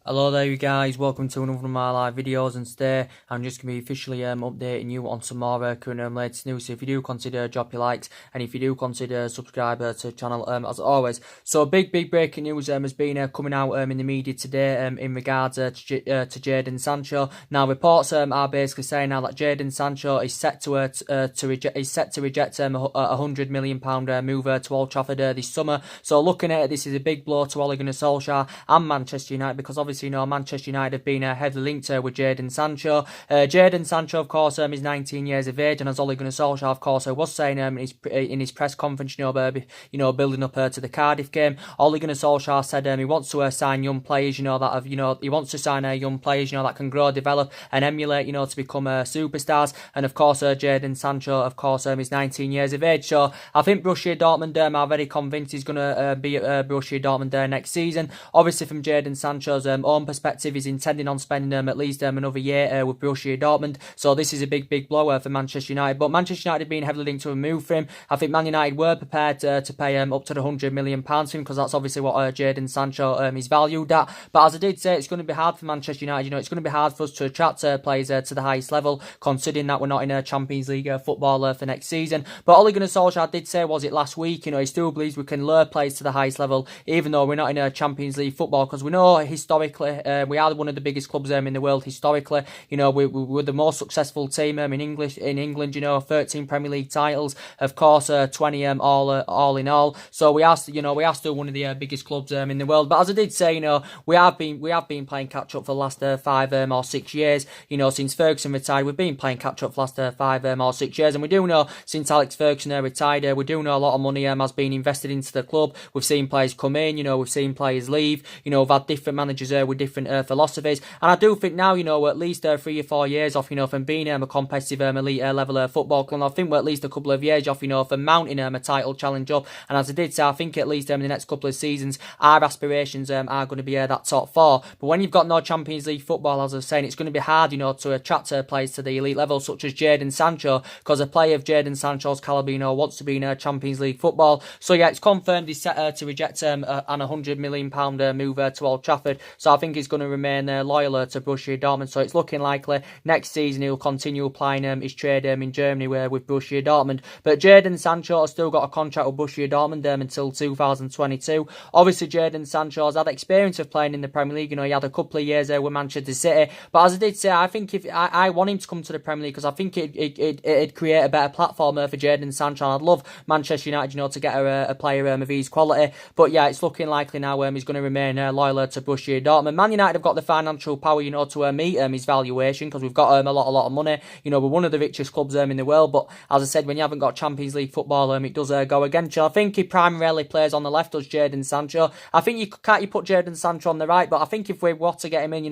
Hello there you guys, welcome to another of my live videos, and today I'm just going to be officially updating you on some more current latest news. So if you do consider drop your likes, and if you do consider subscribe to the channel as always. So big breaking news has been coming out in the media today in regards to Jadon Sancho. Now reports are basically saying now that Jadon Sancho is set to reject a £100 million move to Old Trafford this summer. So looking at it, this is a big blow to Ole Gunnar Solskjaer and Manchester United, because obviously, Manchester United have been heavily linked with Jadon Sancho. Jadon Sancho, of course, is 19 years of age, and as Ole Gunnar Solskjaer, of course, was saying in his press conference, building up to the Cardiff game, Ole Gunnar Solskjaer said he wants to sign young players, he wants to sign young players, that can grow, develop, and emulate, to become superstars. And of course, Jadon Sancho, of course, is 19 years of age. So I think Borussia Dortmund are very convinced he's going to be at Borussia Dortmund next season. Obviously, from Jadon Sancho's own perspective, is intending on spending at least another year with Borussia Dortmund. So this is a big blow for Manchester United. But Manchester United being heavily linked to a move for him, I think Man United were prepared to pay up to the £100 million for him, because that's obviously what Jadon Sancho is valued at. But as I did say, it's going to be hard for Manchester United. It's going to be hard for us to attract players to the highest level, considering that we're not in a Champions League football for next season. But Ole Gunnar Solskjaer did say, was it last week, he still believes we can lure players to the highest level, even though we're not in a Champions League football, because we know historically we are one of the biggest clubs in the world historically. We're the most successful team in England. 13 Premier League titles, of course, 20 all in all. So we are still one of the biggest clubs in the world. But as I did say, we have been playing catch up for the last 5 or 6 years. Since Ferguson retired, we've been playing catch up for the last 5 or 6 years, and we do know since Alex Ferguson retired, we do know a lot of money has been invested into the club. We've seen players come in, we've seen players leave. We've had different managers with different philosophies, and I do think now, we're at least 3 or 4 years off, from being a competitive elite level football club. And I think we're at least a couple of years off, from mounting a title challenge up. And as I did say, I think at least in the next couple of seasons, our aspirations are going to be that top 4. But when you've got no Champions League football, as I was saying, it's going to be hard, to attract players to the elite level, such as Jadon Sancho, because a player of Jadon Sancho's calibre, wants to be in Champions League football. So yeah, it's confirmed he's set to reject an £100 million move to Old Trafford. So I think he's going to remain loyal to Borussia Dortmund. So it's looking likely next season he'll continue applying his trade in Germany with Borussia Dortmund. But Jadon Sancho has still got a contract with Borussia Dortmund until 2022. Obviously, Jadon Sancho has had experience of playing in the Premier League. He had a couple of years with Manchester City. But as I did say, I think if I want him to come to the Premier League, because I think it'd create a better platform for Jadon Sancho. And I'd love Manchester United, to get a player of his quality. But yeah, it's looking likely now he's going to remain loyal to Borussia Dortmund. Man United have got the financial power, to meet his valuation, because we've got a lot of money. We're one of the richest clubs in the world. But as I said, when you haven't got Champions League football, it does go against you. I think he primarily plays on the left, does Jadon Sancho. I think you put Jadon Sancho on the right, but I think if we were to get him in,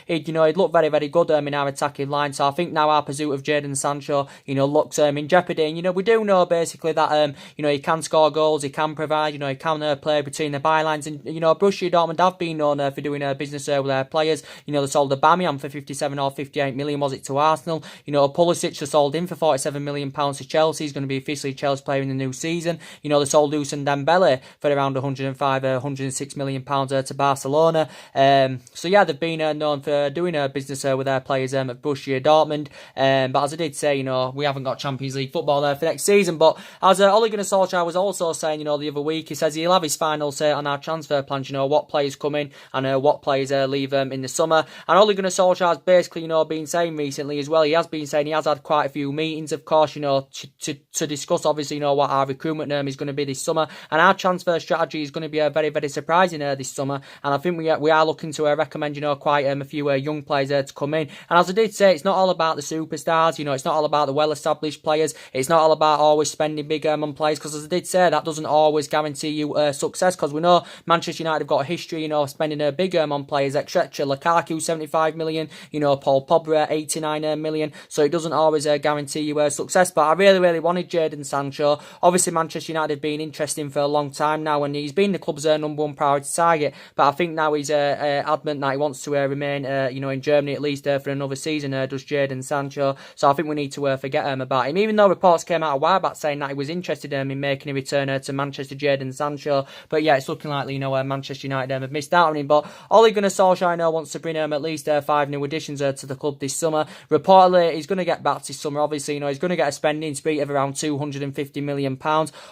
he'd look very good in our attacking line. So I think now our pursuit of Jadon Sancho, looks in jeopardy. And, we do know basically that he can score goals, he can provide, he can play between the bylines. And Borussia Dortmund have been known for doing business with their players. They sold Aubameyang for 57 or 58 million, was it, to Arsenal? Pulisic was sold in for 47 million pounds to Chelsea. He's going to be officially Chelsea player in the new season. They sold Ousmane Dembele for around 105, 106 million pounds to Barcelona. So yeah, they've been known for doing business with their players at Borussia Dortmund. But as I did say, we haven't got Champions League football there for next season. But as Ole Gunnar Solskjaer was also saying, the other week, he says he'll have his final say on our transfer plans. What players come in and what players leave in the summer. And Ole Gunnar Solskjaer has basically, been saying recently as well, he has been saying he has had quite a few meetings, of course, to discuss, obviously, what our recruitment is going to be this summer. And our transfer strategy is going to be very surprising this summer. And I think we are looking to recommend, quite a few young players to come in. And as I did say, it's not all about the superstars, it's not all about the well-established players. It's not all about always spending big on players, because as I did say, that doesn't always guarantee you success, because we know Manchester United have got a history, spending a big on players, etc. Lukaku, 75 million, Paul Pogba, 89 million. So it doesn't always guarantee you success. But I really wanted Jadon Sancho. Obviously, Manchester United have been interested for a long time now, and he's been the club's number one priority target. But I think now he's adamant that he wants to remain, in Germany at least for another season. Does Jadon Sancho? So I think we need to forget about him. Even though reports came out a while back saying that he was interested in making a return to Manchester, Jadon Sancho. But yeah, it's looking likely, Manchester United have missed out on him. But Ole Gunnar Solskjaer wants to bring at least 5 new additions to the club this summer. Reportedly, he's going to get back this summer. Obviously, he's going to get a spending spree of around £250 million.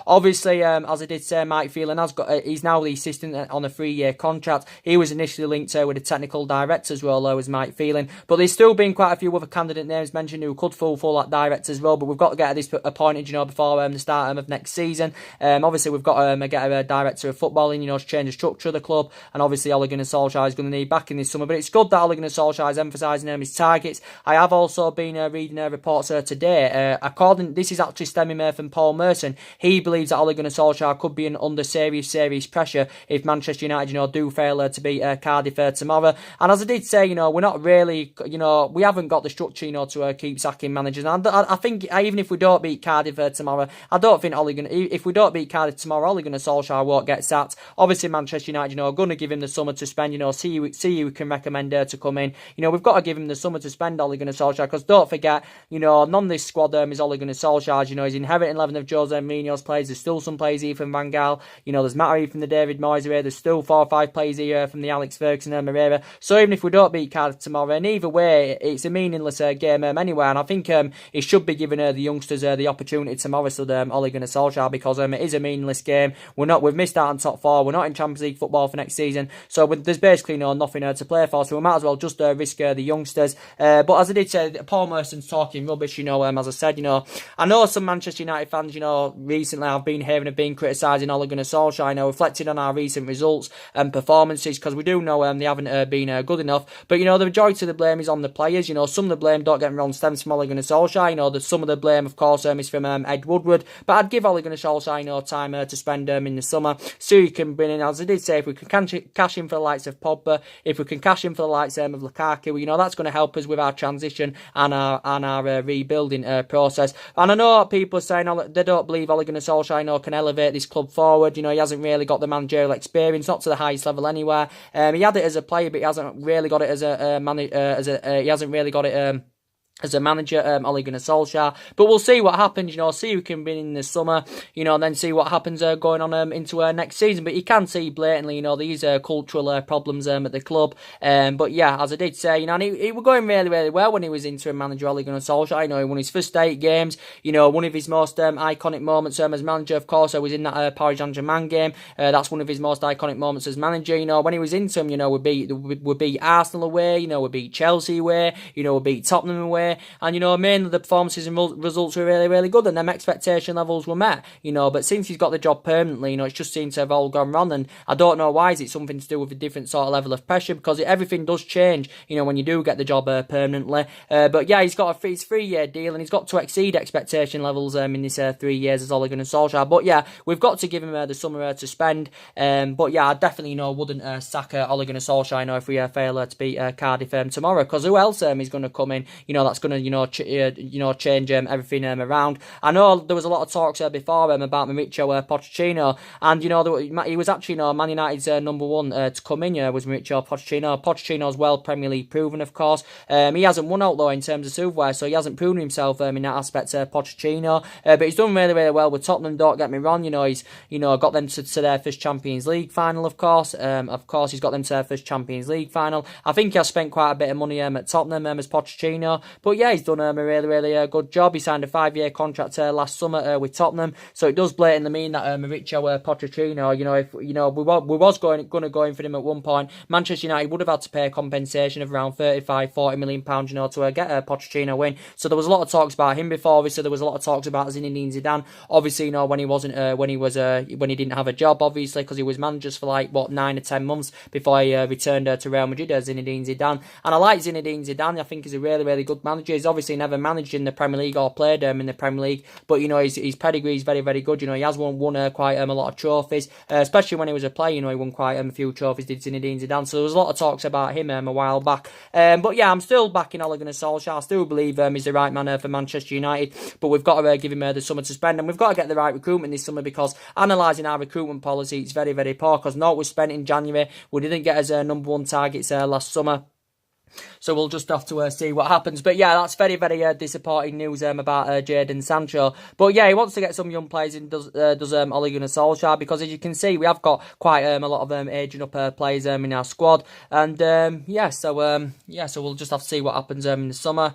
Obviously, as I did say, Mike Phelan he's now the assistant on a 3-year contract. He was initially linked with the technical director's role, though, as Mike Phelan. But there's still been quite a few other candidate names mentioned who could fulfil that director's role. But we've got to get this appointed, before the start of next season. Obviously, we've got to get a director of footballing, to change the structure of the club. And obviously, Ole Gunnar Solskjaer is going to need backing this summer. But it's good that Ole Gunnar Solskjaer is emphasising his targets. I have also been reading reports today. This is actually stemming from Paul Merson. He believes that Ole Gunnar Solskjaer could be under serious pressure if Manchester United, do fail to beat Cardiff tomorrow. And as I did say, we're not really, we haven't got the structure, to keep sacking managers. And I think even if we don't beat Cardiff tomorrow, I don't think if we don't beat Cardiff tomorrow, Ole Gunnar Solskjaer won't get sacked. Obviously, Manchester United, are going to give him the summer to spend, see who we can recommend to come in. We've got to give him the summer to spend, Ole Gunnar Solskjaer, because don't forget, none of this squad is Ole Gunnar Solskjaer's. He's inheriting 11 of Jose Mourinho's players. There's still some players here from Van Gaal. There's Matty from the David Moyes era. There's still 4 or 5 players here from the Alex Ferguson era. So even if we don't beat Cardiff tomorrow, and either way, it's a meaningless game anyway. And I think it should be giving the youngsters the opportunity tomorrow, so Ole Gunnar Solskjaer, because it is a meaningless game. We've missed out on top 4. We're not in Champions League football for next season, so there's basically nothing to play for. So we might as well just risk the youngsters. But as I did say, Paul Merson's talking rubbish. As I said, I know some Manchester United fans, recently have been criticising Ole Gunnar Solskjaer, reflecting on our recent results and performances, because we do know they haven't been good enough. But the majority of the blame is on the players. Some of the blame, don't get me wrong, stems from Ole Gunnar Solskjaer. Some of the blame, of course, is from Ed Woodward. But I'd give Ole Gunnar Solskjaer time to spend in the summer, so he can bring in, as I did say, if we can cash in for the likes of Pogba, if we can cash in for the likes of Lukaku, that's going to help us with our transition and our rebuilding process. And I know people are saying they don't believe Ole Gunnar Solskjaer can elevate this club forward. He hasn't really got the managerial experience, not to the highest level anywhere. He had it as a player, but he hasn't really got it as a he hasn't really got it as a manager, Ole Gunnar Solskjaer. But we'll see what happens, see who can win in the summer, and then see what happens going on into next season. But you can see blatantly, these cultural problems at the club. But yeah, as I did say, and he was going really, really well when he was interim manager, Ole Gunnar Solskjaer. He won his first 8 games. One of his most iconic moments as manager, of course, was in that Paris Saint-Germain game. That's one of his most iconic moments as manager. When he was interim, we beat Arsenal away, we beat Chelsea away, we beat Tottenham away. And mainly the performances and results were really, really good, and them expectation levels were met. But since he's got the job permanently, it just seems to have all gone wrong. And I don't know why. Is it something to do with a different sort of level of pressure? Because everything does change, when you do get the job permanently. But yeah, he's got his 3-year deal, and he's got to exceed expectation levels in this 3 years as Ole Gunnar Solskjaer. But yeah, we've got to give him the summer to spend. But yeah, I definitely wouldn't sack Ole Gunnar Solskjaer if we fail to beat Cardiff tomorrow. Because who else is going to come in? That's going to change everything around. I know there was a lot of talks before about Mauricio Pochettino, and he was actually Man United's number 1 to come in. Was Mauricio Pochettino. Pochettino's well Premier League proven, of course. He hasn't won out though in terms of silverware, so he hasn't proven himself in that aspect. Pochettino, but he's done really, really well with Tottenham. Don't get me wrong. He's got them to their first Champions League final. Of course, he's got them to their first Champions League final. I think he has spent quite a bit of money at Tottenham as Pochettino, but yeah, he's done a really, really good job. He signed a 5-year contract last summer with Tottenham, so it does blatantly mean that Mauricio Pochettino, if we was going to go in for him at one point, Manchester United would have had to pay a compensation of around £35-40 million, to get Pochettino in. So there was a lot of talks about him before. Obviously, there was a lot of talks about Zinedine Zidane. Obviously, when he didn't have a job, obviously, because he was manager for 9 or 10 months before he returned to Real Madrid as Zinedine Zidane. And I like Zinedine Zidane. I think he's a really, really good manager. He's obviously never managed in the Premier League or played in the Premier League, but his pedigree is very, very good. He has won quite a lot of trophies, especially when he was a player. He won quite a few trophies, did Zinedine Zidane. So there was a lot of talks about him a while back. But yeah, I'm still backing Ole Gunnar Solskjaer. I still believe he's the right man for Manchester United, but we've got to give him the summer to spend, and we've got to get the right recruitment this summer, because analysing our recruitment policy, it's very, very poor, because not was spent in January. We didn't get as number 1 targets last summer. So we'll just have to see what happens. But yeah, that's very, very disappointing news about Jadon Sancho. But yeah, he wants to get some young players in, does Ole Gunnar Solskjaer, because as you can see, we have got quite a lot of aging up players in our squad. And so we'll just have to see what happens in the summer.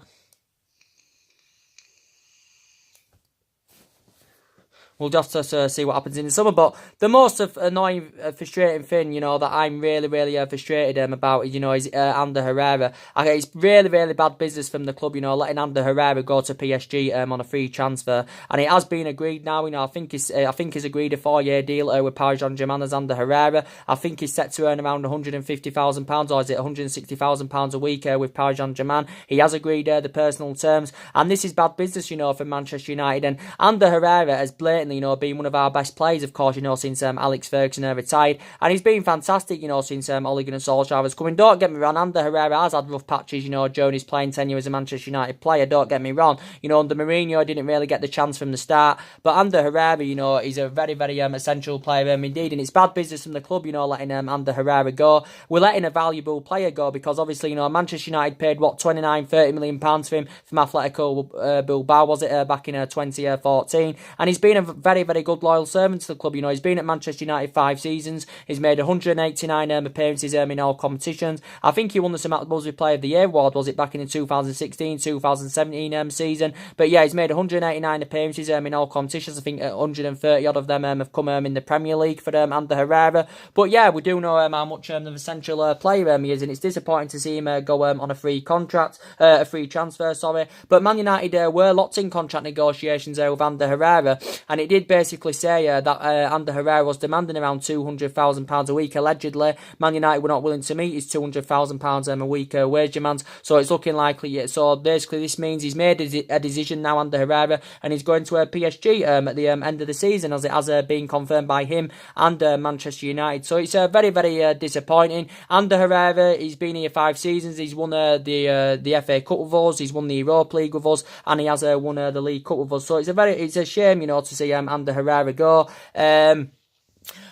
We'll just have to see what happens in the summer. But the most annoying, frustrating thing, that I'm really, really frustrated about, is Ander Herrera. It's really, really bad business from the club, letting Ander Herrera go to PSG on a free transfer. And it has been agreed now. I think he's agreed a 4-year deal with Paris Saint-Germain as Ander Herrera. I think he's set to earn around £150,000, or is it £160,000 a week with Paris Saint-Germain. He has agreed the personal terms. And this is bad business, for Manchester United. And Ander Herrera has blatantly been one of our best players, of course, since Alex Ferguson retired. And he's been fantastic, since Ole Gunnar Solskjaer was coming. Don't get me wrong, Ander Herrera has had rough patches, during his playing tenure as a Manchester United player. Don't get me wrong. Under Mourinho, didn't really get the chance from the start. But Ander Herrera, he's a very, very essential player indeed. And it's bad business from the club, letting Ander Herrera go. We're letting a valuable player go because obviously, Manchester United paid, £29-30 million for him from Atletico Bilbao, was it, back in 2014. And he's been a very, very good loyal servant to the club. He's been at Manchester United 5 seasons. He's made 189 appearances in all competitions. I think he won the Samantha Busby Player of the Year award, was it, back in the 2016-2017 season. But yeah, he's made 189 appearances in all competitions. I think 130 odd of them have come in the Premier League for Ander Herrera. But yeah, we do know how much of an essential player he is, and it's disappointing to see him go on a free transfer, sorry. But Man United were locked in contract negotiations with Ander Herrera, and it did basically say that Ander Herrera was demanding around £200,000 a week, allegedly. Man United were not willing to meet his £200,000 a week wage demands, so it's looking likely. So basically this means he's made a decision now, Ander Herrera, and he's going to PSG at the end of the season, as it has been confirmed by him and Manchester United. So it's very, very disappointing. Ander Herrera, he's been here 5 seasons. He's won the FA Cup with us, he's won the Europa League with us, and he has won the League Cup with us. So it's a shame, to see Ander Herrera go.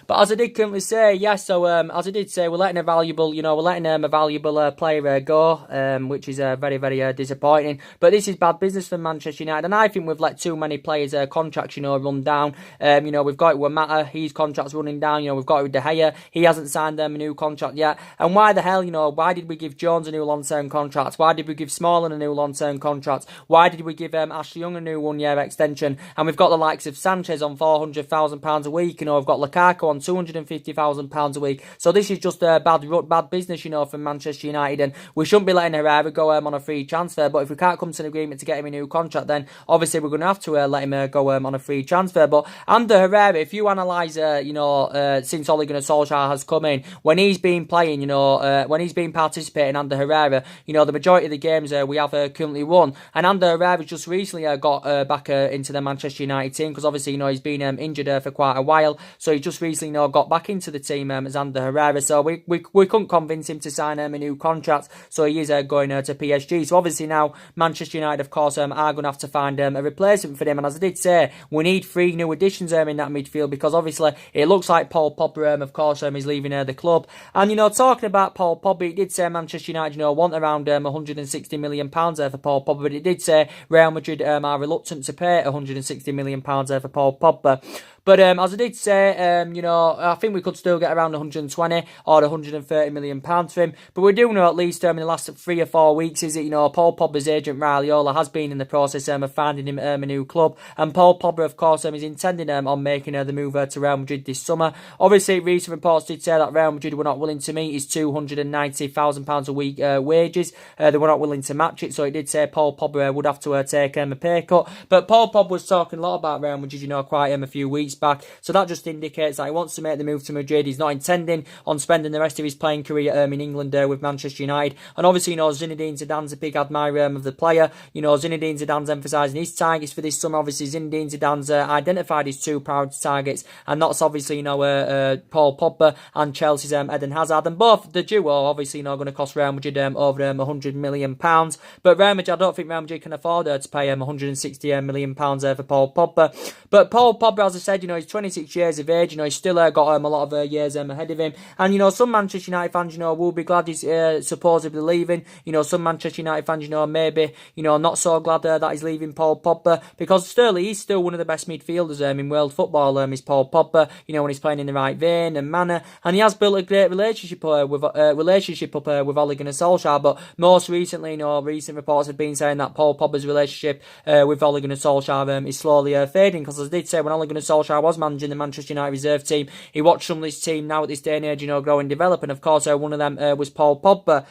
But as I did currently say, yes, so as I did say, we're letting a valuable, player go, which is very, very disappointing. But this is bad business for Manchester United, and I think we've let too many players' contracts, run down. We've got it with Mata, his contract's running down. We've got it with De Gea, he hasn't signed a new contract yet. And why the hell, why did we give Jones a new long-term contract? Why did we give Smalling a new long-term contract? Why did we give Ashley Young a new 1-year extension? And we've got the likes of Sanchez on £400,000 a week. We've got Lukaku on £250,000 a week. So this is just bad business, from Manchester United, and we shouldn't be letting Herrera go on a free transfer. But if we can't come to an agreement to get him a new contract, then obviously we're going to have to let him go on a free transfer. But Ander Herrera, if you analyse, since Ole Gunnar Solskjaer has come in, when he's been playing, when he's been participating, Ander Herrera, the majority of the games we have currently won. And Ander Herrera just recently got back into the Manchester United team, because obviously, he's been injured for quite a while. So he just recently, got back into the team as Ander Herrera. So we couldn't convince him to sign a new contract. So he is going to PSG. So obviously now Manchester United, of course, are going to have to find a replacement for him. And as I did say, we need 3 new additions in that midfield, because obviously it looks like Paul Pogba, of course, is leaving the club. And talking about Paul Pogba, it did say Manchester United, want around £160 million for Paul Pogba, but it did say Real Madrid are reluctant to pay £160 million for Paul Pogba. But as I did say, I think we could still get around 120 or 130 million pounds for him. But we do know at least in the last 3 or 4 weeks is that Paul Pogba's agent Raiola has been in the process of finding him a new club, and Paul Pogba, of course, is intending on making the move to Real Madrid this summer. Obviously, recent reports did say that Real Madrid were not willing to meet his £290,000 a week wages. They were not willing to match it, so it did say Paul Pogba would have to take a pay cut. But Paul Pogba was talking a lot about Real Madrid, quite a few weeks back. So that just indicates that he wants to make the move to Madrid. He's not intending on spending the rest of his playing career in England with Manchester United. And obviously, Zinedine Zidane's a big admirer of the player. Zinedine Zidane's emphasising his targets for this summer. Obviously, Zinedine Zidane's identified his 2 priority targets, and that's obviously, Paul Pogba and Chelsea's Eden Hazard. And both the duo, obviously, going to cost Real Madrid over £100 million. But Real Madrid, I don't think Real Madrid can afford to pay £160 million for Paul Pogba. But Paul Pogba, as I said, he's 26 years of age. He's still got a lot of years ahead of him. And, some Manchester United fans, will be glad he's supposedly leaving. Some Manchester United fans, maybe, not so glad that he's leaving Paul Pogba, because still, he's still one of the best midfielders in world football, is Paul Pogba, when he's playing in the right vein and manner. And he has built a great relationship with Ole Gunnar Solskjaer, but most recently, recent reports have been saying that Paul Pogba's relationship with Ole Gunnar Solskjaer is slowly fading, because as I did say, when Ole Gunnar Solskjaer was managing the Manchester United reserve team, he watched some of this team now at this day and age, grow and develop, and of course one of them was Paul Pogba.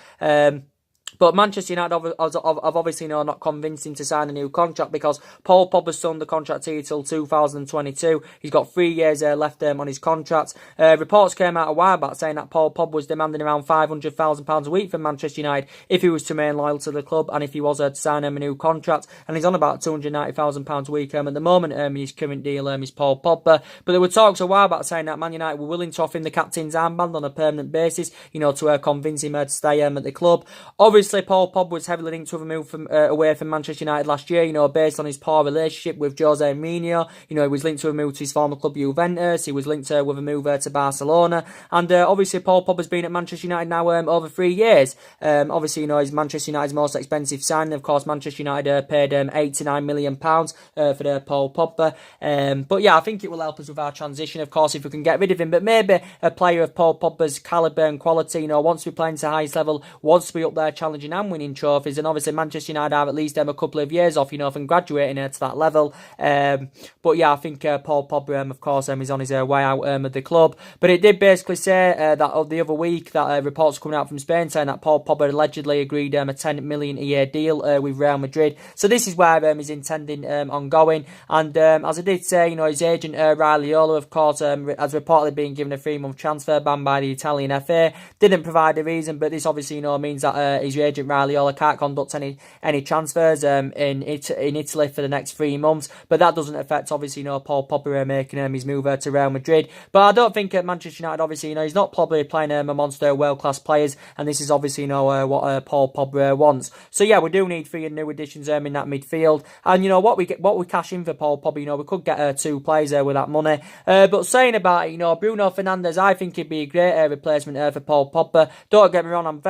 But Manchester United have obviously not convinced him to sign a new contract, because Paul Pogba's signed the contract here till 2022. He's got 3 years left on his contract. Reports came out a while back saying that Paul Pogba was demanding around £500,000 a week from Manchester United if he was to remain loyal to the club and if he was to sign a new contract. And he's on about £290,000 a week at the moment. His current deal is Paul Pogba. But there were talks a while back saying that Man United were willing to offer him the captain's armband on a permanent basis, to convince him to stay at the club. Obviously, Paul Pogba was heavily linked with a move away from Manchester United last year, based on his poor relationship with Jose Mourinho. He was linked to a move to his former club Juventus. He was linked with a move to Barcelona. And obviously, Paul Pogba's been at Manchester United now over 3 years. Obviously, he's Manchester United's most expensive signing. Of course, Manchester United paid £8 to £9 million for their Paul Pogba. But yeah, I think it will help us with our transition, of course, if we can get rid of him. But maybe a player of Paul Pogba's calibre and quality, wants to be playing to the highest level, wants to be up there challenging and winning trophies, and obviously Manchester United have at least a couple of years off, from graduating to that level. But yeah, I think Paul Pogba, of course, is on his way out of the club. But it did basically say that the other week that reports coming out from Spain saying that Paul Pogba allegedly agreed a £10 million a year deal with Real Madrid. So this is where he's intending on going. And as I did say, his agent Raiola, of course, has reportedly been given a 3-month transfer ban by the Italian FA. Didn't provide a reason, but this obviously means that his agent Raiola can't conduct any transfers in Italy for the next 3 months. But that doesn't affect obviously Paul Pogba making his move to Real Madrid. But I don't think at Manchester United, obviously he's not probably playing a monster world class players, and this is obviously what Paul Pogba wants. So yeah, we do need 3 new additions in that midfield. And what we cash in for Paul Pogba, we could get 2 players with that money. But saying about it, Bruno Fernandes, I think he'd be a great replacement for Paul Pogba. Don't get me wrong,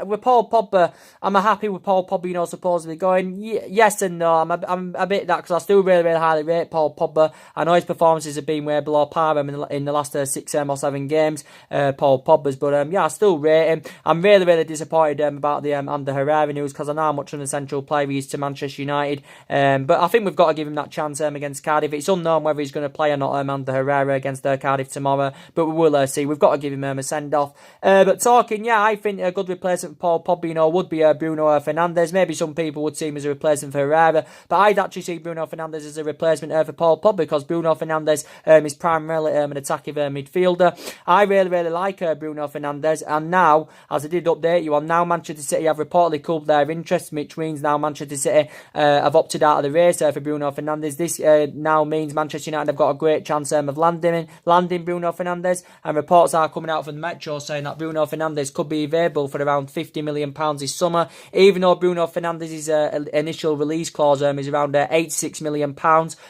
with Paul Pogba, I'm happy with Paul Pogba, supposedly going. Yes and no. I'm a bit that, because I still really, really highly rate Paul Pogba. I know his performances have been way below par in the last 6 or 7 games, Paul Pogba's. But yeah, I still rate him. I'm really, really disappointed about the Ander Herrera news, because I know how much of an essential player he is to Manchester United. But I think we've got to give him that chance against Cardiff. It's unknown whether he's going to play or not, Ander Herrera against Cardiff tomorrow, but we will see. We've got to give him a send-off. But talking, yeah, I think a good replacement for Paul Pogba, would be Bruno Fernandes. Maybe some people would see him as a replacement for Herrera, but I'd actually see Bruno Fernandes as a replacement for Paul Pogba, because Bruno Fernandes is primarily an attacking midfielder. I really, really like Bruno Fernandes, and now, as I did update you on, now Manchester City have reportedly culled their interest, which means now Manchester City have opted out of the race for Bruno Fernandes. This now means Manchester United have got a great chance of landing Bruno Fernandes, and reports are coming out from the Metro saying that Bruno Fernandes could be available for around £50 million this summer, even though Bruno Fernandes' initial release clause is around £86 million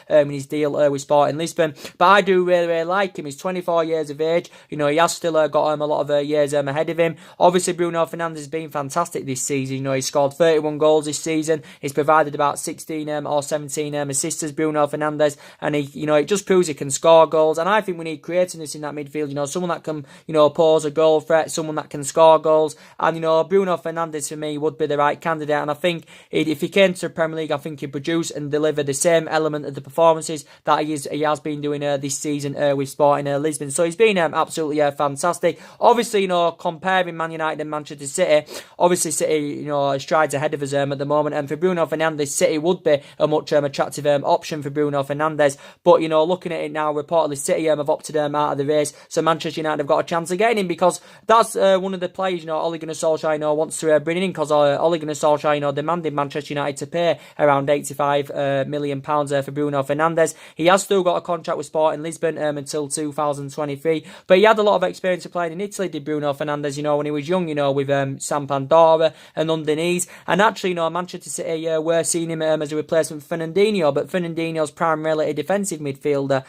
in his deal with Sporting Lisbon. But I do really, really like him. He's 24 years of age. He has still got a lot of years ahead of him. Obviously, Bruno Fernandes has been fantastic this season. He's scored 31 goals this season. He's provided about 16 or 17 assists as Bruno Fernandes, and it just proves he can score goals. And I think we need creativeness in that midfield. Someone that can pose a goal threat, someone that can score goals. And Bruno Fernandes for me would be the right candidate. And I think if he came to the Premier League, I think he'd produce and deliver the same element of the performances that he has been doing this season with Sporting Lisbon. So he's been absolutely fantastic. Obviously, comparing Man United and Manchester City, obviously City, strides ahead of us at the moment. And for Bruno Fernandes, City would be a much attractive option for Bruno Fernandes. But looking at it now, reportedly City have opted out of the race, so Manchester United have got a chance of getting him, because that's one of the players Ole Gunnar Solskjaer wants to bringing in, because Ole Gunnar Solskjaer, demanded Manchester United to pay around £85 million for Bruno Fernandes. He has still got a contract with Sporting Lisbon until 2023, but he had a lot of experience of playing in Italy, did Bruno Fernandes, when he was young, with Sampdoria and Udinese. And actually, Manchester City were seeing him as a replacement for Fernandinho, but Fernandinho's primarily a defensive midfielder.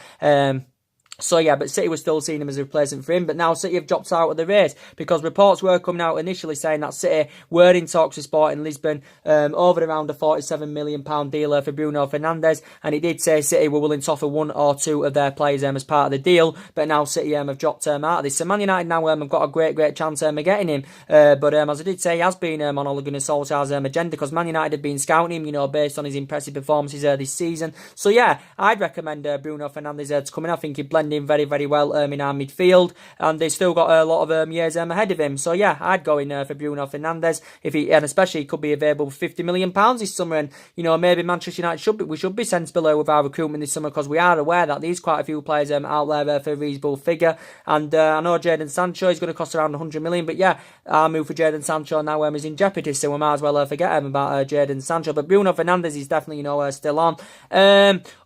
So yeah, but City was still seeing him as a replacement for him. But now City have dropped out of the race, because reports were coming out initially saying that City were in talks with Sporting Lisbon over around a £47 million deal for Bruno Fernandes. And it did say City were willing to offer one or two of their players as part of the deal. But now City have dropped out of this. So Man United now have got a great chance of getting him. But as I did say, he has been on Ole Gunnar Solskjaer's agenda, because Man United have been scouting him, based on his impressive performances this season. So yeah, I'd recommend Bruno Fernandes to come in. I think he'd blend in very well in our midfield, and they've still got a lot of years ahead of him. So yeah, I'd go in for Bruno Fernandes, and especially he could be available for £50 million this summer. And maybe Manchester United should be sensible with our recruitment this summer, because we are aware that there's quite a few players out there for a reasonable figure. And I know Jadon Sancho is going to cost around £100 million, but yeah, our move for Jadon Sancho now is in jeopardy, so we might as well forget about Jadon Sancho. But Bruno Fernandes is definitely still on.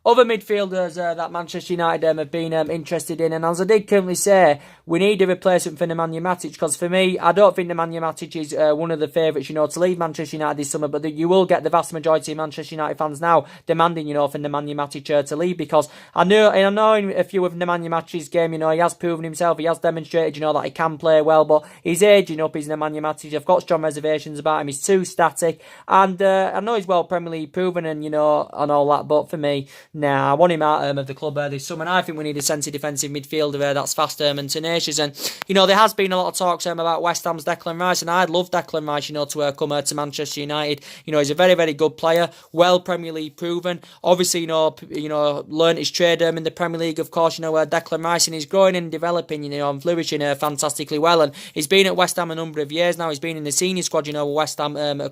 Other midfielders that Manchester United have been interested in, and as I did currently say, we need a replacement for Nemanja Matic, because for me, I don't think Nemanja Matic is one of the favourites, to leave Manchester United this summer, but you will get the vast majority of Manchester United fans now demanding, for Nemanja Matic to leave, because I know in a few of Nemanja Matic's game, he has proven himself, he has demonstrated, that he can play well, but he's aging up, he's Nemanja Matic. I've got strong reservations about him, he's too static, and I know he's well Premier League proven and, and all that, but for me, nah, I want him out of the club this summer, and I think we need a sensitive defensive midfielder that's fast and tenacious. And there has been a lot of talks about West Ham's Declan Rice, and I'd love Declan Rice to come to Manchester United. He's a very good player, well Premier League proven, obviously learnt his trade in the Premier League, of course. Declan Rice, and he's growing and developing and flourishing fantastically well, and he's been at West Ham a number of years now. He's been in the senior squad with West Ham a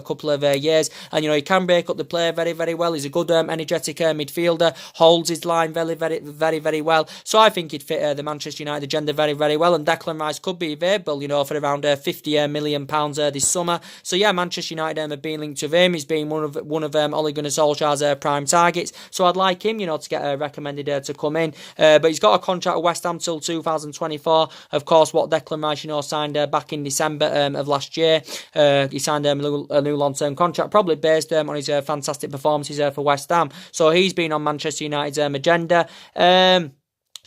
couple of years, and he can break up the play very well. He's a good energetic midfielder, holds his line very well. So I think he'd fit the Manchester United agenda very well, and Declan Rice could be available, for around £50 million this summer. So yeah, Manchester United have been linked with him. He's been one of Ole Gunnar Solskjaer's prime targets. So I'd like him, to get recommended to come in. But he's got a contract with West Ham till 2024. Of course, what Declan Rice, signed back in December of last year. He signed a new long-term contract, probably based on his fantastic performances for West Ham. So he's been on Manchester United's agenda.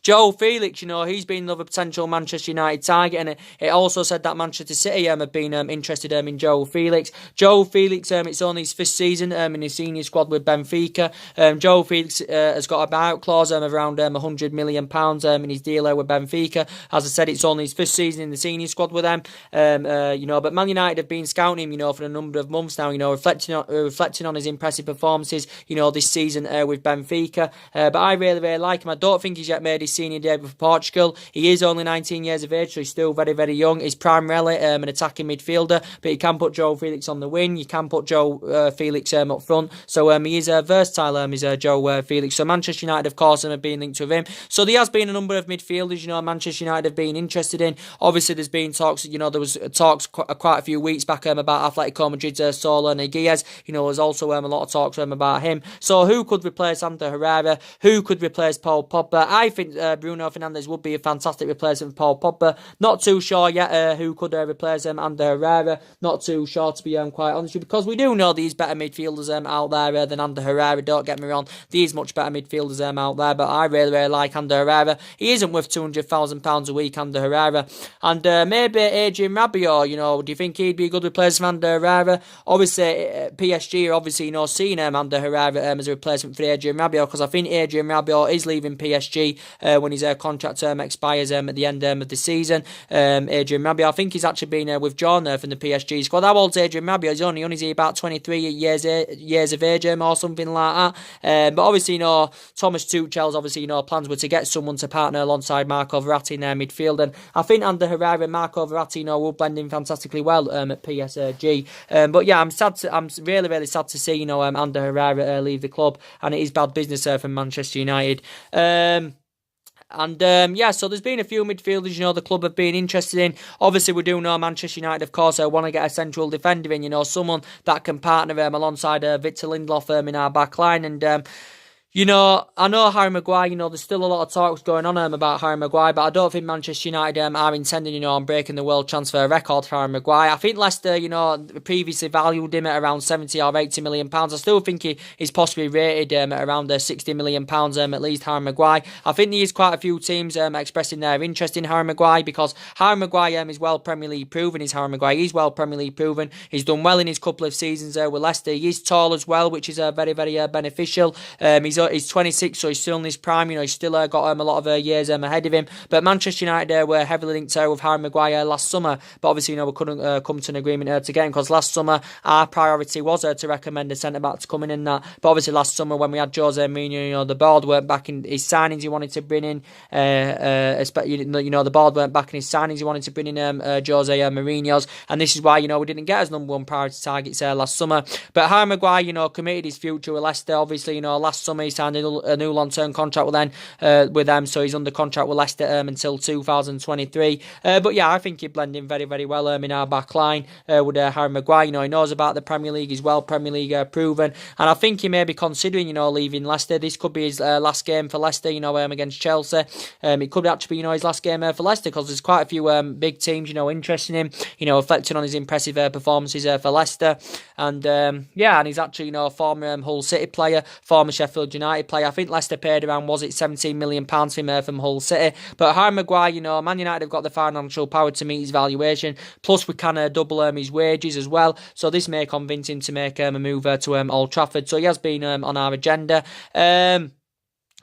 Joe Felix, he's been another potential Manchester United target, and it also said that Manchester City have been interested in Joe Felix. Joe Felix, it's only his first season in his senior squad with Benfica. Joe Felix has got a buyout clause of around £100 million in his deal with Benfica. As I said, it's only his first season in the senior squad with them. But Man United have been scouting him, for a number of months now, reflecting on his impressive performances, this season with Benfica. But I really like him. I don't think he's yet made his senior debut for Portugal. He is only 19 years of age, so he's still very young. He's primarily an attacking midfielder, but you can put Joe Felix on the wing. You can put Joe Felix up front. So he is versatile. Is Joe Felix. So Manchester United, of course, have been linked with him. So there has been a number of midfielders, Manchester United have been interested in. Obviously, there's been talks. There was talks quite a few weeks back about Atletico Madrid's Saúl Ñíguez. There's also a lot of talks about him. So who could replace Ander Herrera? Who could replace Paul Pogba? I think Bruno Fernandes would be a fantastic replacement for Paul Pogba. Not too sure yet who could replace Ander Herrera. Not too sure, to be quite honest with you, because we do know these better midfielders out there than Ander Herrera. Don't get me wrong, these much better midfielders out there, but I really like Ander Herrera. He isn't worth £200,000 a week, Ander Herrera. And maybe Adrian Rabiot, do you think he'd be a good replacement for Ander Herrera? Obviously, PSG are obviously seeing Ander Herrera as a replacement for Adrian Rabiot, because I think Adrian Rabiot is leaving PSG when his contract term expires at the end of the season. Adrian Rabiot, I think he's actually been withdrawn from the PSG squad. How old's Adrian Rabiot? He's only about 23 years of age or something like that. But obviously, Thomas Tuchel's obviously plans were to get someone to partner alongside Marco Verratti in their midfield, and I think Ander Herrera and Marco Verratti will blend in fantastically well at PSG. But yeah, I'm really sad to see Ander Herrera leave the club, and it is bad business from Manchester United. And yeah, so there's been a few midfielders, the club have been interested in. Obviously, we do know Manchester United, of course, want to get a central defender in, someone that can partner alongside Victor Lindelof in our back line. And I know Harry Maguire, there's still a lot of talks going on about Harry Maguire, but I don't think Manchester United are intending, on breaking the world transfer record for Harry Maguire. I think Leicester, previously valued him at around 70 or 80 million pounds. I still think he's possibly rated at around 60 million pounds, at least, Harry Maguire. I think there is quite a few teams expressing their interest in Harry Maguire, because Harry Maguire is well Premier League proven. He's well Premier League proven. He's done well in his couple of seasons with Leicester. He is tall as well, which is very, very beneficial. He's 26, so he's still in his prime. He's still got a lot of years ahead of him. But Manchester United were heavily linked with Harry Maguire last summer. But obviously, we couldn't come to an agreement to get him, because last summer our priority was to recommend a centre back to come in that. But obviously, last summer when we had Jose Mourinho, the board weren't backing his signings he wanted to bring in. The board weren't backing his signings he wanted to bring in Jose Mourinho's, and this is why we didn't get his number one priority targets last summer. But Harry Maguire, committed his future with Leicester. Obviously, last summer he signed a new long-term contract with them, so he's under contract with Leicester until 2023. But yeah, I think he'd blend in very, very well in our back line with Harry Maguire. He knows about the Premier League. He's well Premier League proven, and I think he may be considering leaving Leicester. This could be his last game for Leicester, against Chelsea. It could actually be his last game for Leicester, because there's quite a few big teams interested in him, reflecting on his impressive performances for Leicester. And and he's actually a former Hull City player, former Sheffield United player. I think Leicester paid around, was it £17 million for him from Hull City. But Harry Maguire, Man United have got the financial power to meet his valuation. Plus, we can double his wages as well. So this may convince him to make a move to Old Trafford. So he has been on our agenda.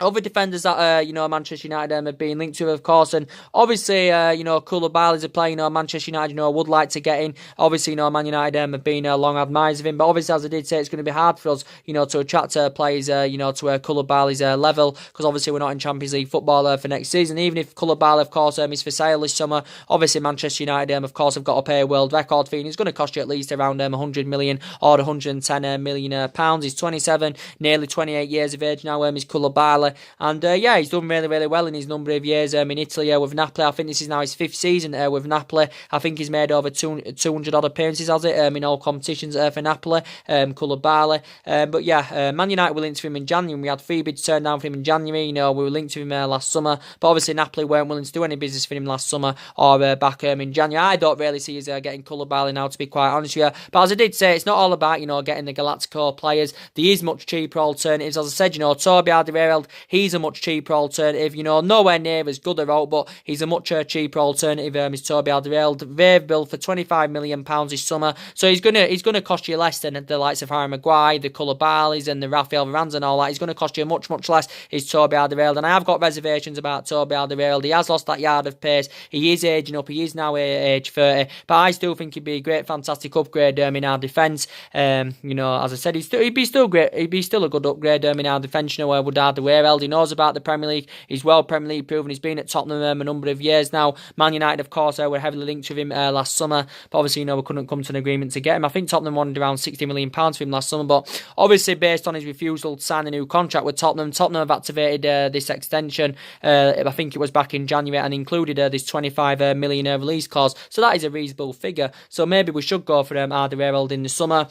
Other defenders that, Manchester United have been linked to, of course, and obviously, Koulibaly is a player, Manchester United, would like to get in. Obviously, Man United have been long admirers of him, but obviously, as I did say, it's going to be hard for us, to attract players, to Koulibaly's level, because obviously we're not in Champions League football for next season. Even if Koulibaly, of course, is for sale this summer, obviously Manchester United, of course, have got to pay a world record fee, and it's going to cost you at least around 100 million or 110 million pounds. He's 27, nearly 28 years of age now, is Koulibaly. And he's done really, really well in his number of years in Italy with Napoli. I think this is now his 5th season with Napoli. I think he's made over 200 odd appearances, has it, in all competitions for Napoli, Koulibaly. But Man United were linked to him in January. We had 3 bids turned down for him in January. We were linked to him last summer. But obviously Napoli weren't willing to do any business for him last summer or back in January. I don't really see us getting Koulibaly now, to be quite honest with you. But as I did say, it's not all about, getting the Galactico players. There is much cheaper alternatives. As I said, Toby Alderweireld, he's a much cheaper alternative, nowhere near as good a route, but he's a much cheaper alternative. Is Toby Alderweireld. They've billed for £25 million this summer, so he's gonna cost you less than the likes of Harry Maguire, the Koulibalys, and the Rafael Varans and all that. He's going to cost you much, much less. Is Toby Alderweireld, and I have got reservations about Toby Alderweireld. He has lost that yard of pace. He is aging up. He is now age 30, but I still think he'd be a great, fantastic upgrade in our defence. As I said, he'd be still great. He'd be still a good upgrade in our defence. With Alderweireld, he knows about the Premier League. He's well Premier League proven. He's been at Tottenham a number of years now. Man United, of course, were heavily linked with him last summer, but obviously, we couldn't come to an agreement to get him. I think Tottenham wanted around £60 million for him last summer, but obviously, based on his refusal to sign a new contract with Tottenham have activated this extension. I think it was back in January, and included this 25 million release clause. So that is a reasonable figure. So maybe we should go for Alderweireld in the summer.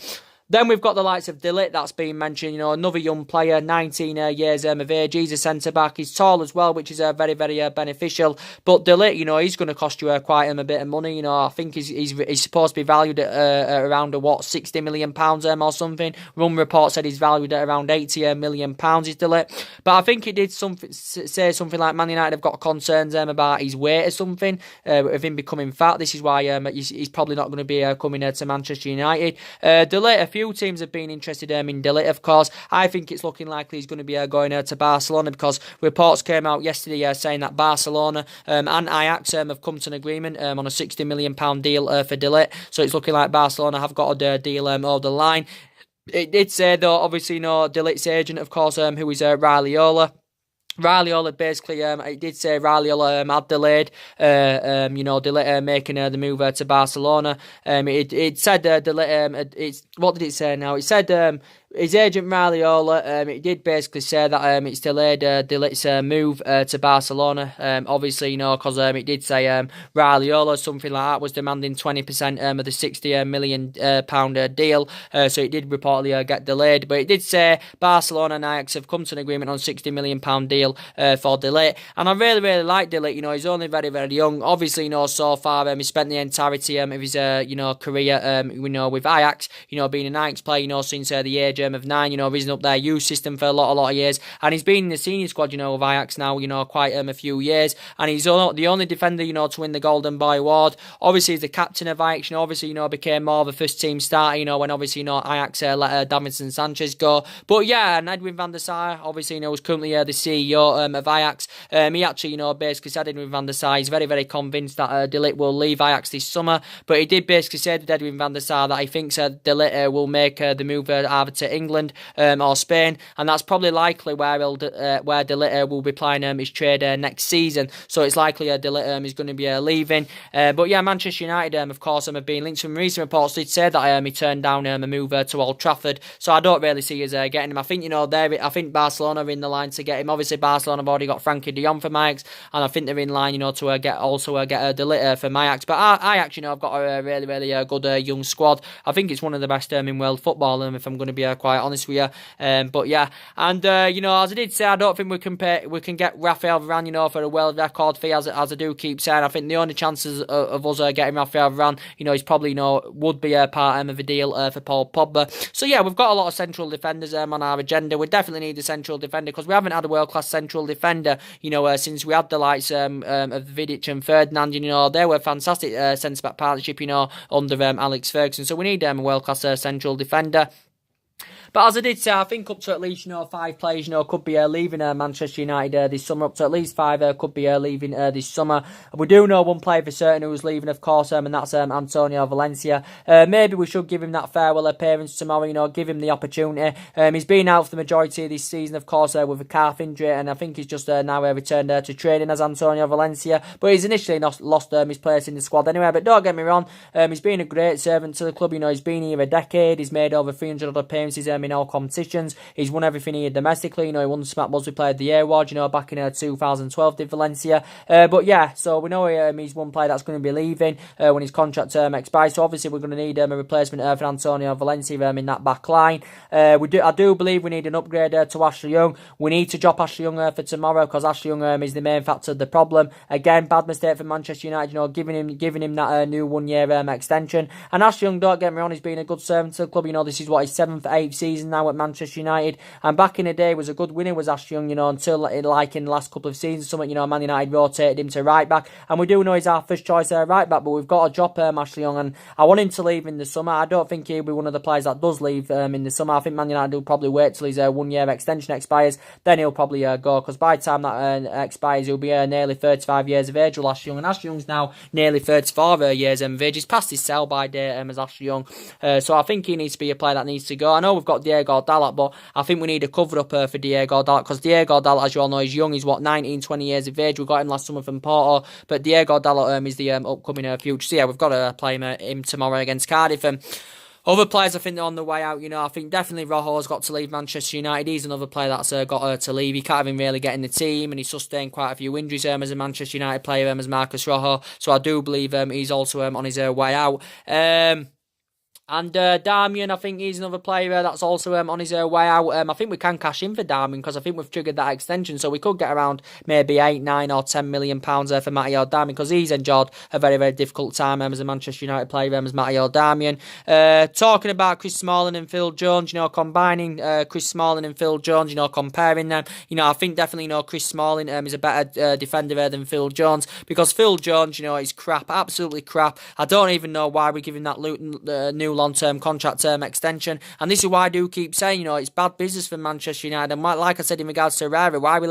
Then we've got the likes of De Ligt that's been mentioned, another young player, 19 years of age. He's a centre-back. He's tall as well, which is very, very beneficial. But De Ligt, he's going to cost you quite a bit of money. I think he's supposed to be valued at around, £60 million or something. Run report said he's valued at around £80 million, is De Ligt. But I think it did say something like Man United have got concerns about his weight or something, of him becoming fat. This is why he's probably not going to be coming to Manchester United. De Ligt, a few teams have been interested in De Ligt, of course. I think it's looking likely he's going to be going to Barcelona, because reports came out yesterday saying that Barcelona and Ajax have come to an agreement on a £60 million deal for De Ligt. So it's looking like Barcelona have got a deal over the line. It did say, though, obviously, De Ligt's agent, of course, who is Raiola. Raiola basically, it did say Raiola had delayed, De Ligt making the move to Barcelona. It said De Ligt, what did it say now? It said his agent Raiola, it did basically say that it's delayed De Ligt's move to Barcelona. Obviously, because it did say Raiola, something like that, was demanding 20% of the £60 million deal. So it did reportedly get delayed. But it did say Barcelona and Ajax have come to an agreement on £60 million deal for De Ligt. And I really, really like De Ligt. He's only very, very young. Obviously, so far he spent the entirety of his career with Ajax, being an Ajax player, since the age of 9, risen up their youth system for a lot of years, and he's been in the senior squad, of Ajax now, quite a few years, and he's the only defender, to win the Golden Boy award. Obviously, he's the captain of Ajax, obviously, became more of a first team starter, when obviously, Ajax let Jadon Sancho go. But yeah, and Edwin van der Sar, obviously, was currently the CEO of Ajax. He actually, basically said Edwin van der Sar, he's very, very convinced that De Ligt will leave Ajax this summer, but he did basically say to Edwin van der Sar that he thinks De Ligt will make the move either to England or Spain, and that's probably likely where De Ligt will be playing his trade next season. So it's likely De Ligt is going to be leaving. But yeah, Manchester United, of course, have been linked. Some recent reports did say that he turned down a move to Old Trafford. So I don't really see us getting him. I think I think Barcelona are in the line to get him. Obviously, Barcelona have already got Frankie de Jong for Ajax, and I think they're in line, to get De Ligt for Ajax. But Ajax, I've got a really, really good young squad. I think it's one of the best in world football, if I'm going to be quite honest with you. But yeah, and as I did say, I don't think we can get Rafael Varane, for a world record fee, as I do keep saying. I think the only chances of us getting Rafael Varane, is probably would be a part of a deal for Paul Pogba. So yeah, we've got a lot of central defenders on our agenda. We definitely need a central defender, because we haven't had a world class central defender, since we had the likes of Vidic and Ferdinand. They were fantastic centre back partnership, under Alex Ferguson. So we need a world class central defender. But as I did say, I think up to at least, 5 players, could be leaving Manchester United this summer. Up to at least 5 could be leaving this summer. We do know one player for certain who's leaving, of course, and that's Antonio Valencia. Maybe we should give him that farewell appearance tomorrow, give him the opportunity. He's been out for the majority of this season, of course, with a calf injury, and I think he's just now returned to training as Antonio Valencia. But he's initially lost his place in the squad anyway. But don't get me wrong, he's been a great servant to the club. He's been here a decade. He's made over 300 odd appearances in all competitions. He's won everything here domestically. He won the Smack Buzz Player of the Year award, back in 2012 did Valencia. But yeah, so we know he's one player that's going to be leaving when his contract term expires. So obviously we're going to need a replacement for Antonio Valencia in that back line. I do believe we need an upgrade to Ashley Young. We need to drop Ashley Young for tomorrow, because Ashley Young is the main factor of the problem. Again, bad mistake for Manchester United, giving him that new 1 year extension. And Ashley Young, don't get me wrong, he's been a good servant to the club. This is what his 7th, 8th season now at Manchester United, and back in the day was a good winner, was Ashley Young, until like in the last couple of seasons, Man United rotated him to right back, and we do know he's our first choice right back, but we've got to drop Ashley Young, and I want him to leave in the summer. I don't think he'll be one of the players that does leave in the summer. I think Man United will probably wait till his 1 year extension expires, then he'll probably go, because by the time that expires, he'll be nearly 35 years of age, Ashley Young, and Ashley Young's now nearly 34 years of age. He's past his sell-by date as Ashley Young, so I think he needs to be a player that needs to go. I know we've got Diego Dalot, but I think we need a cover-up for Diego Dalot, because Diego Dalot, as you all know, is young. He's 19, 20 years of age. We got him last summer from Porto, but Diego Dalot is the upcoming future. So yeah, we've got to play him tomorrow against Cardiff. Other players, I think they're on the way out. I think definitely Rojo's got to leave Manchester United. He's another player that's got to leave. He can't even really get in the team, and he's sustained quite a few injuries as a Manchester United player, as Marcus Rojo. So I do believe he's also on his way out. And Darmian, I think he's another player that's also on his way out. I think we can cash in for Darmian, because I think we've triggered that extension, so we could get around maybe 8, 9 or 10 million pounds for Matteo Darmian, because he's enjoyed a very, very difficult time as a Manchester United player, as Matteo Darmian. Talking about Chris Smalling and Phil Jones, combining Chris Smalling and Phil Jones, comparing them, I think definitely, Chris Smalling is a better defender than Phil Jones, because Phil Jones, is crap, absolutely crap. I don't even know why we're giving that new long-term contract term extension, and this is why I do keep saying, it's bad business for Manchester United. And like I said in regards to Herrera, why are we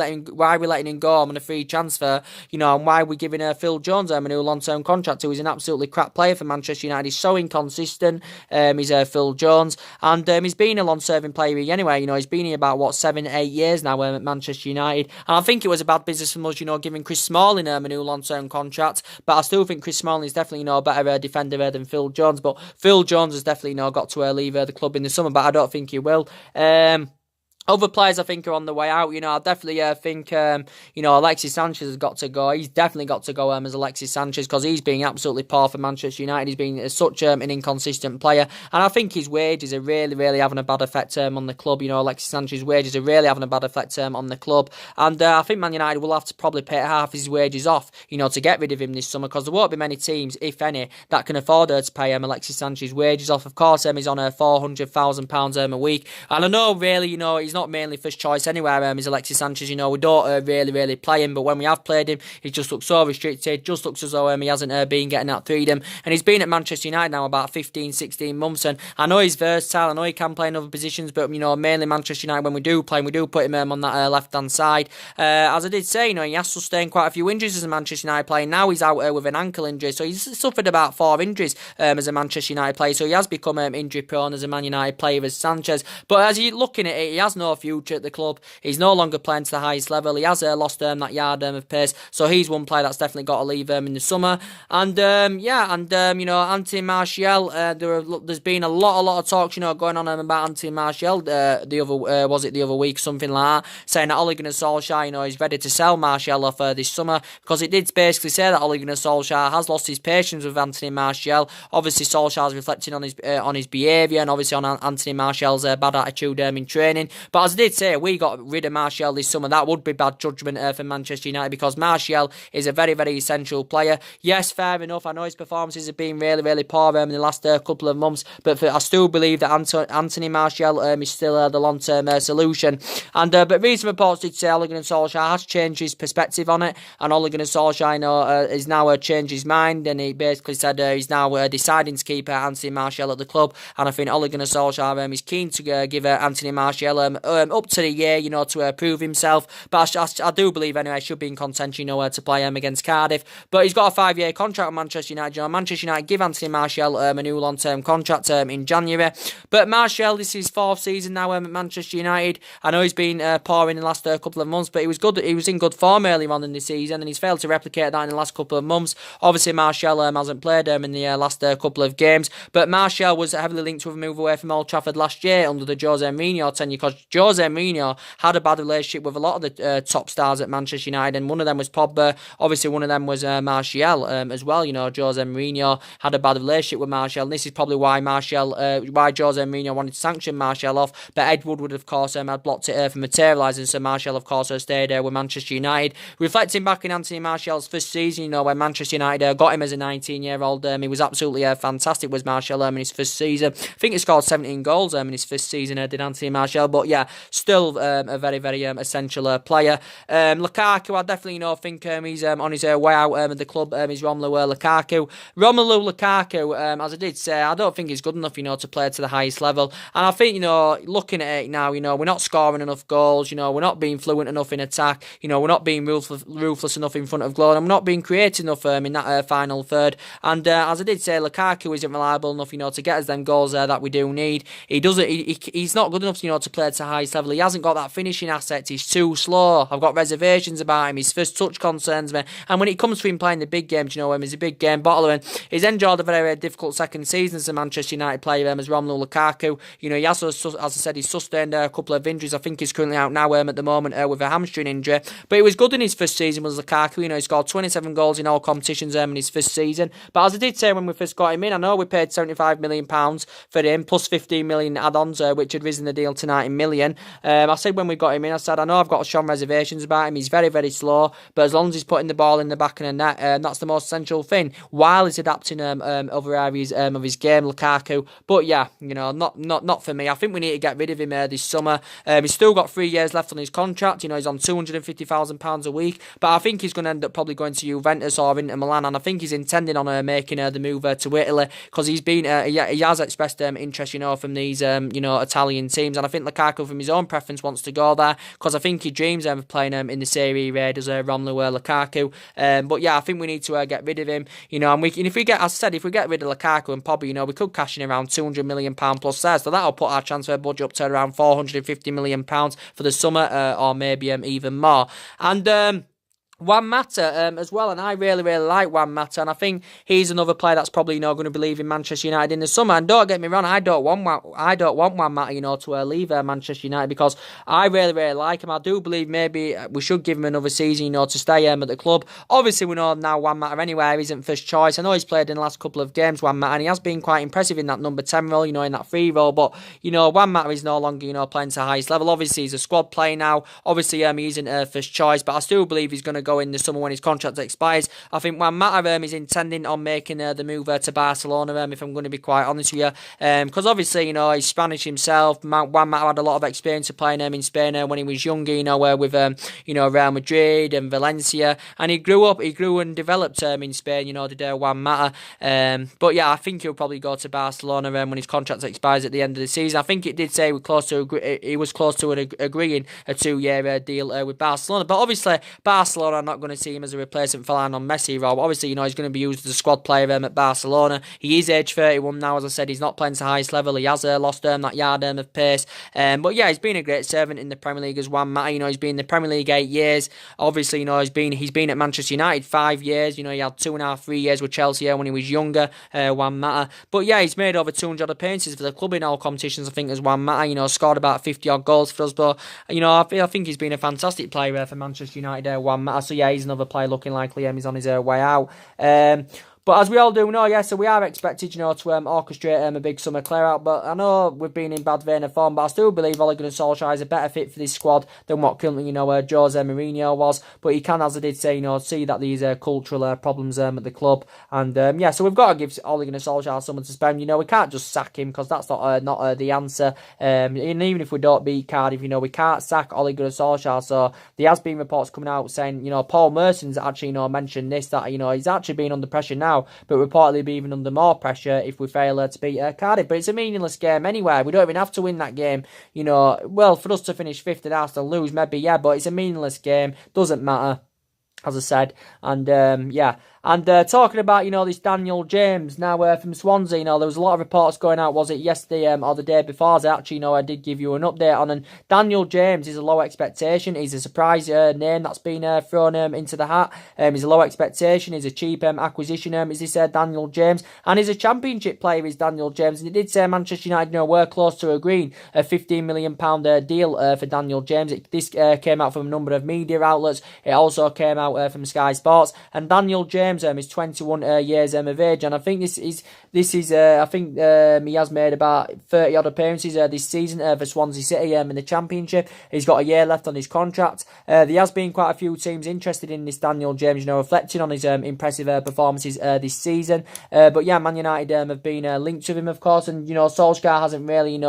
letting him go on a free transfer, and why are we giving Phil Jones a new long-term contract, who is an absolutely crap player for Manchester United. He's so inconsistent. He's Phil Jones, and he's been a long-serving player anyway. He's been here about 7, 8 years now at Manchester United, and I think it was a bad business from us, giving Chris Smalling a new long-term contract. But I still think Chris Smalling is definitely a better defender than Phil Jones. But Phil Jones has definitely, got to leave the club in the summer, but I don't think he will. Other players I think are on the way out. I definitely think, Alexis Sanchez has got to go. He's definitely got to go as Alexis Sanchez, because he's been absolutely poor for Manchester United. He's been such an inconsistent player. And I think his wages are really, really having a bad effect on the club. Alexis Sanchez's wages are really having a bad effect on the club. And I think Man United will have to probably pay half his wages off, to get rid of him this summer, because there won't be many teams, if any, that can afford to pay Alexis Sanchez's wages off. Of course, he's on £400,000 a week. And I know, really, he's not mainly first choice anywhere, is Alexis Sanchez. We don't really play him, but when we have played him, he just looks so restricted, just looks as though he hasn't been getting that freedom. And he's been at Manchester United now about 15, 16 months, and I know he's versatile, I know he can play in other positions, but mainly Manchester United, when we do play him, we do put him on that left-hand side. As I did say, he has sustained quite a few injuries as a Manchester United player. Now he's out with an ankle injury, so he's suffered about 4 injuries as a Manchester United player, so he has become injury prone as a Man United player as Sanchez. But as you're looking at it, he has no future at the club. He's no longer playing to the highest level. He has lost that yard of pace, so he's one player that's definitely got to leave in the summer. And Anthony Martial, there's been a lot of talks going on about Anthony Martial the other week, something like that, saying that Ole Gunnar Solskjaer is ready to sell Martial off this summer, because it did basically say that Ole Gunnar Solskjaer has lost his patience with Anthony Martial. Obviously Solskjaer's reflecting on his behaviour, and obviously on Anthony Martial's bad attitude in training. But as I did say, we got rid of Martial this summer. That would be bad judgment for Manchester United, because Martial is a very, very essential player. Yes, fair enough, I know his performances have been really, really poor in the last couple of months, but I still believe that Anthony Martial is still the long-term solution. And but recent reports did say Ole Gunnar Solskjaer has changed his perspective on it, and Ole Gunnar Solskjaer is now changed his mind, and he basically said he's now deciding to keep Anthony Martial at the club. And I think Ole Gunnar Solskjaer is keen to give Anthony Martial up to the year, to prove himself. But I do believe anyway he should be in contention, to play against Cardiff. But he's got a 5-year contract with Manchester United. Manchester United give Anthony Martial a new long-term contract in January. But Martial, this is his 4th season now at Manchester United. I know he's been poor in the last couple of months, but he was good. He was in good form early on in the season, and he's failed to replicate that in the last couple of months. Obviously, Martial hasn't played in the last couple of games, but Martial was heavily linked with a move away from Old Trafford last year under the Jose Mourinho tenure, because Jose Mourinho had a bad relationship with a lot of the top stars at Manchester United, and one of them was Pogba. Obviously, one of them was Martial as well. Jose Mourinho had a bad relationship with Martial, and this is probably why Jose Mourinho wanted to sanction Martial off. But Ed Woodward, of course, had blocked it from materialising, so Martial, of course, stayed with Manchester United. Reflecting back in Anthony Martial's first season, when Manchester United got him as a 19-year-old, he was absolutely fantastic, was Martial in his first season. I think he scored 17 goals in his first season, did Anthony Martial. But yeah, still a very, very essential player. Lukaku, I definitely think he's on his way out of the club. Is Romelu Lukaku. Romelu Lukaku, as I did say, I don't think he's good enough, to play to the highest level. And I think, looking at it now, we're not scoring enough goals. We're not being fluent enough in attack. We're not being ruthless enough in front of goal, and we're not being creative enough in that final third. And as I did say, Lukaku isn't reliable enough, to get us them goals that we do need. He's not good enough, to play to the highest level. He hasn't got that finishing asset. He's too slow. I've got reservations about him. His first touch concerns me. And when it comes to him playing the big games, he's a big game bottler, and he's enjoyed a very, very difficult second season as a Manchester United player as Romelu Lukaku. He has, as I said, he's sustained a couple of injuries. I think he's currently out now at the moment with a hamstring injury. But he was good in his first season, was Lukaku. He scored 27 goals in all competitions in his first season. But as I did say when we first got him in, I know we paid £75 million for him, plus 15 million add-ons, which had risen the deal to 90 million. I said when we got him in, I said, I know I've got some reservations about him. He's very, very slow, but as long as he's putting the ball in the back of the net, that's the most essential thing, while he's adapting other areas of his game, Lukaku. But yeah, not for me. I think we need to get rid of him this summer. He's still got 3 years left on his contract. He's on £250,000 a week, but I think he's going to end up probably going to Juventus or Inter Milan, and I think he's intending on making the move to Italy, because he's been he has expressed interest, from these Italian teams, and I think Lukaku, from his own preference, wants to go there, because I think he dreams of playing in the Serie A as Romelu Lukaku. But yeah, I think we need to get rid of him. And if we get, as I said, if we get rid of Lukaku and Pogba, we could cash in around £200 million plus there, so that'll put our transfer budget up to around £450 million for the summer, or maybe even more. And Juan Mata as well, and I really like Juan Mata, and I think he's another player that's probably going to be leaving Manchester United in the summer. And don't get me wrong, I don't want Juan Mata to leave Manchester United, because I really like him. I do believe maybe we should give him another season to stay at the club. Obviously we know now Juan Mata anyway isn't first choice. I know he's played in the last couple of games, Juan Mata, and he has been quite impressive in that number 10 role, in that free role, but Juan Mata is no longer playing to the highest level. Obviously he's a squad player now. Obviously he isn't first choice, but I still believe he's going to go in the summer when his contract expires. I think Juan Mata is intending on making the move to Barcelona, if I'm going to be quite honest with you, because obviously he's Spanish himself. Juan Mata had a lot of experience of playing in Spain when he was younger, with Real Madrid and Valencia, and he grew and developed in Spain, the Juan Mata. But yeah, I think he'll probably go to Barcelona when his contract expires at the end of the season. I think it did say he was close to agreeing a 2-year deal with Barcelona, but obviously Barcelona are not going to see him as a replacement for Lionel Messi, Rob. Obviously, he's going to be used as a squad player at Barcelona. He is age 31 now, as I said. He's not playing to the highest level. He has lost that yard of pace. But yeah, he's been a great servant in the Premier League as Juan Mata. He's been in the Premier League 8 years. Obviously, he's been at Manchester United 5 years. He had 2.5, 3 years with Chelsea when he was younger, Juan Mata. But yeah, he's made over 200 appearances for the club in all competitions, I think, as Juan Mata. Scored about 50-odd goals for us. But, I think he's been a fantastic player for Manchester United, Juan Mata. So yeah, he's another player looking like he's on his way out. But as we all do know, so we are expected, to orchestrate a big summer clear-out. But I know we've been in bad vein of form, but I still believe Ole Gunnar Solskjaer is a better fit for this squad than what currently, Jose Mourinho was. But he can, as I did say, see that these cultural problems at the club. And so we've got to give Ole Gunnar Solskjaer someone to spend. We can't just sack him, because that's not the answer. And even if we don't beat Cardiff, we can't sack Ole Gunnar Solskjaer. So there has been reports coming out saying, Paul Merson's actually, mentioned this, that, he's actually been under pressure now, but reportedly be even under more pressure if we fail to beat Cardiff. But it's a meaningless game anyway. We don't even have to win that game. Well, for us to finish 5th and Arsenal lose, maybe, yeah, but it's a meaningless game. Doesn't matter, as I said. And And talking about, this Daniel James now from Swansea, there was a lot of reports going out, was it yesterday or the day before, as actually, I did give you an update on. And Daniel James is a low expectation. He's a surprise name that's been thrown into the hat. He's a low expectation. He's a cheap acquisition. Is this Daniel James? And he's a championship player, is Daniel James. And it did say Manchester United, were close to agreeing a £15 million deal for Daniel James. This came out from a number of media outlets. It also came out from Sky Sports. And Daniel James is 21 years of age, and I think this is I think he has made about 30 odd appearances this season for Swansea City in the Championship. He's got a year left on his contract. There has been quite a few teams interested in this Daniel James, reflecting on his impressive performances this season. But yeah, Man United have been linked with him, of course, and Solskjaer hasn't really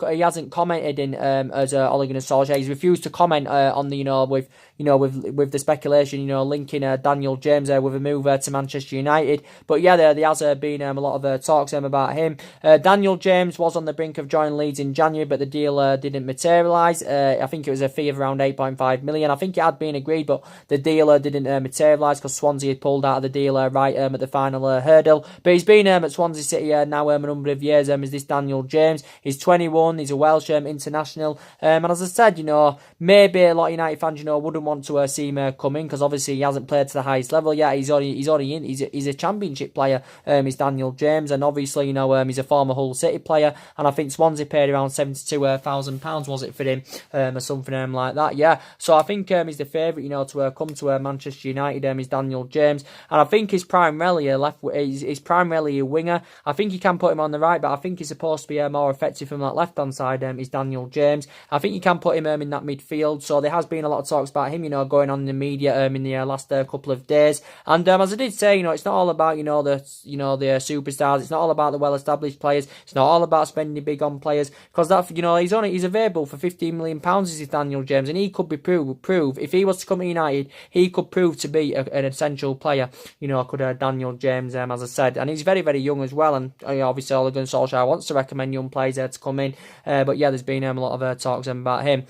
he hasn't commented in as Ole Gunnar Solskjaer. He's refused to comment on the with the speculation linking Daniel James with a move to Manchester United. But yeah, there has been a lot of talks about him. Daniel James was on the brink of joining Leeds in January, but the deal didn't materialise. I think it was a fee of around 8.5 million. I think it had been agreed, but the deal didn't materialise because Swansea had pulled out of the deal right at the final hurdle. But he's been at Swansea City now a number of years. Is this Daniel James? He's 21. He's a Welsh international. And as I said, maybe a lot of United fans, wouldn't want to see him come in because obviously he hasn't played to the highest level yet. He's already in. He's a championship player. Is Daniel James, and obviously he's a former Hull City player. And I think Swansea paid around £72,000, was it, for him, or something like that? Yeah. So I think he's the favourite, to come to Manchester United. Is Daniel James, and I think he's primarily he's primarily a winger. I think you can put him on the right, but I think he's supposed to be more effective from that left hand side. Is Daniel James. I think you can put him in that midfield. So there has been a lot of talks about him, going on in the media in the last couple of days. And as I did say, it's not all about the superstars. It's not all about the well-established players. It's not all about spending big on players because that he's available for £15 million. Is Daniel James, and he could be prove if he was to come to United, he could prove to be an essential player. Could Daniel James, as I said, and he's very, very young as well. And obviously, Ole Gunnar Solskjaer wants to recommend young players to come in. But yeah, there's been a lot of talks about him.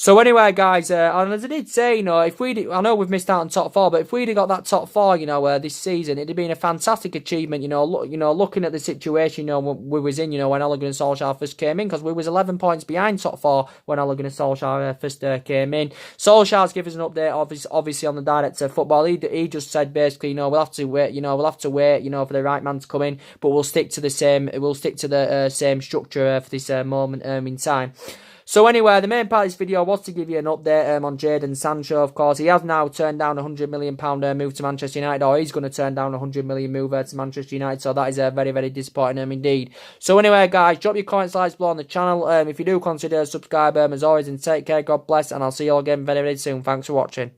So anyway, guys, and as I did say, if I know we've missed out on top four, but if we'd have got that top four, this season, it'd have been a fantastic achievement. Looking at the situation, we was in, when Ole Gunnar Solskjaer first came in, because we was 11 points behind top four when Ole Gunnar Solskjaer first came in. Solskjaer's given us an update, obviously on the director of football. He just said basically, we'll have to wait, for the right man to come in, but we'll stick to the same structure for this moment in time. So anyway, the main part of this video was to give you an update on Jadon Sancho. Of course, he has now turned down a £100 million move to Manchester United, or he's going to turn down a £100 million move to Manchester United. So that is very, very disappointing indeed. So anyway, guys, drop your comments, likes below on the channel. If you do consider subscribe, as always, and take care, God bless, and I'll see you all again very, very soon. Thanks for watching.